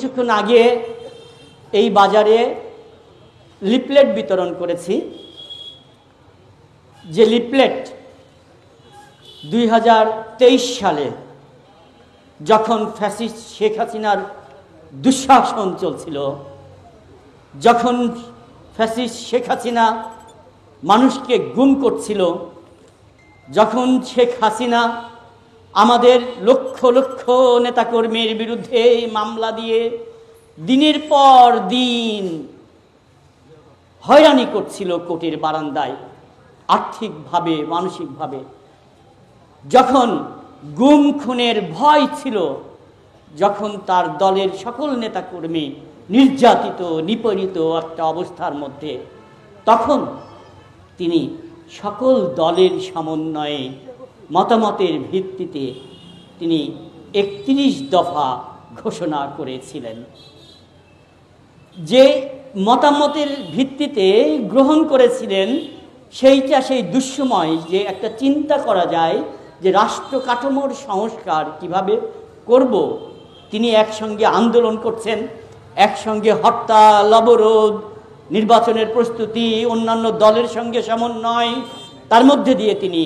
কিছুক্ষণ আগে এই বাজারে লিফলেট বিতরণ করেছি, যে লিফলেট 2023 সালে যখন ফ্যাসিস্ট শেখ হাসিনার দুঃশাসন চলছিল, যখন ফ্যাসিস্ট শেখ হাসিনা মানুষকে গুম করছিল, যখন শেখ হাসিনা আমাদের লক্ষ লক্ষ নেতাকর্মীর বিরুদ্ধে মামলা দিয়ে দিনের পর দিন হয়রানি করছিল কোর্টের বারান্দায়, আর্থিকভাবে মানসিকভাবে, যখন গুম খুনের ভয় ছিল, যখন তার দলের সকল নেতাকর্মী নির্যাতিত নিপীড়িত একটা অবস্থার মধ্যে, তখন তিনি সকল দলের সমন্বয়ে মতামতের ভিত্তিতে তিনি 31 দফা ঘোষণা করেছিলেন। যে মতামতের ভিত্তিতে গ্রহণ করেছিলেন সেইটা সেই দুঃসময় যে একটা চিন্তা করা যায় যে রাষ্ট্র কাঠামোর সংস্কার কিভাবে করব। তিনি একসঙ্গে আন্দোলন করছেন, একসঙ্গে হরতাল অবরোধ, নির্বাচনের প্রস্তুতি, অন্যান্য দলের সঙ্গে সমন্বয়, তার মধ্যে দিয়ে তিনি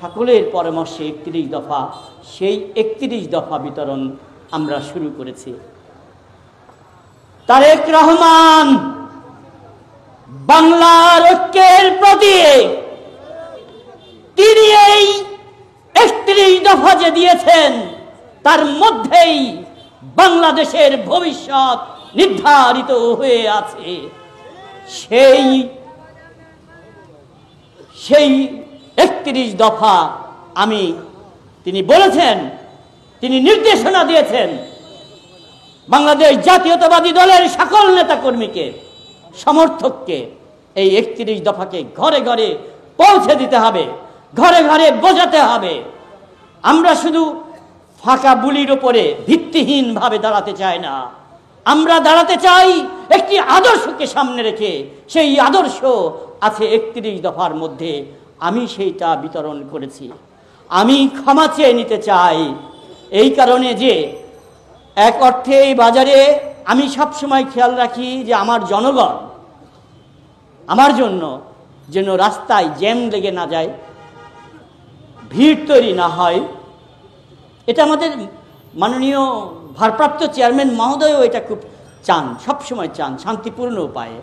সকলের পরামর্শে 31 দফা, সেই 31 দফা বিতরণ আমরা শুরু করেছি। তারেক রহমান বাংলার ঐক্যের প্রতীক, তিনি এই 31 দফা যে দিয়েছেন তার মধ্যেই বাংলাদেশের ভবিষ্যৎ নির্ধারিত হয়ে আছে। সেই 31 দফা তিনি বলেছেন, তিনি নির্দেশনা দিয়েছেন বাংলাদেশ জাতীয়তাবাদী দলের সকল নেতাকর্মীকে, সমর্থককে এই 31 দফাকে ঘরে ঘরে পৌঁছে দিতে হবে, ঘরে ঘরে বোঝাতে হবে। আমরা শুধু ফাঁকা বুলির উপরে ভিত্তিহীনভাবে দাঁড়াতে চাই না, আমরা দাঁড়াতে চাই একটি আদর্শকে সামনে রেখে। সেই আদর্শ আছে 31 দফার মধ্যে, আমি সেইটা বিতরণ করেছি। আমি ক্ষমা চেয়ে নিতে চাই এই কারণে যে এক অর্থে এই বাজারে আমি সবসময় খেয়াল রাখি যে আমার জনগণ, আমার জন্য যেন রাস্তায় জ্যাম লেগে না যায়, ভিড় তৈরি না হয়। এটা আমাদের মাননীয় ভারপ্রাপ্ত চেয়ারম্যান মহোদয়ও এটা খুব চান, সবসময় চান, শান্তিপূর্ণ উপায়ে,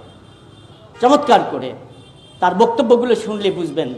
চমৎকার করে। তার বক্তব্যগুলো শুনলে বুঝবেন।